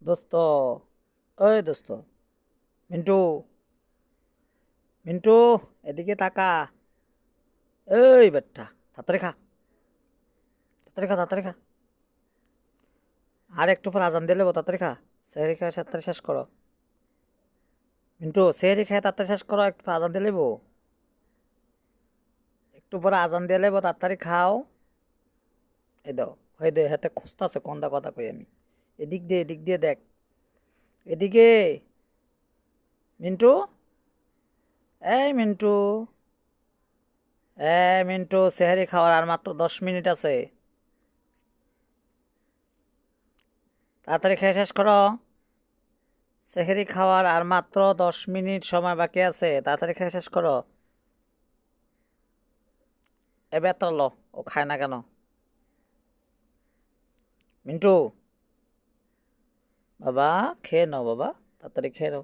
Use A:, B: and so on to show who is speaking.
A: দোস্ত, ওই দোস্ত, মিন্টু, মিন্টু, এদিকে তাকা। এই বেটা, তাড়াতাড়ি খা, তাড়াতাড়ি খা, তাড়াতাড়ি খা। আর একটু পর আজান দিলে তাড়াতাড়ি খা। সেহরি খায় তাড়াতাড়ি শেষ করো। মিন্টু, সেহরি খায় তাড়াতাড়ি শেষ করো, একটু পর আজান দিলে একটু পরে আজান দিয়ে লেবো, তাড়াতাড়ি খাও। এই দাও, হয়ে দে, হাতে খুঁজতেছে কোনটা কথা কই আমি। এদিক দিয়ে দেখ, এদিকে। মিন্টু, এই মিন্টু, মিন্টু, সেহারি খাওয়ার আর মাত্র 10 মিনিট আছে। তাড়াতাড়ি খেয়ে শেষ করো। সেহারি খাওয়ার আর মাত্র 10 মিনিট সময় বাকি আছে, তাড়াতাড়ি খেয়ে শেষ করো। এবার তো লো, ও খায় না কেন? মিন্টু, বাবা, খেয়ে নাও বাবা, তাড়াতাড়ি খেয়ে নাও।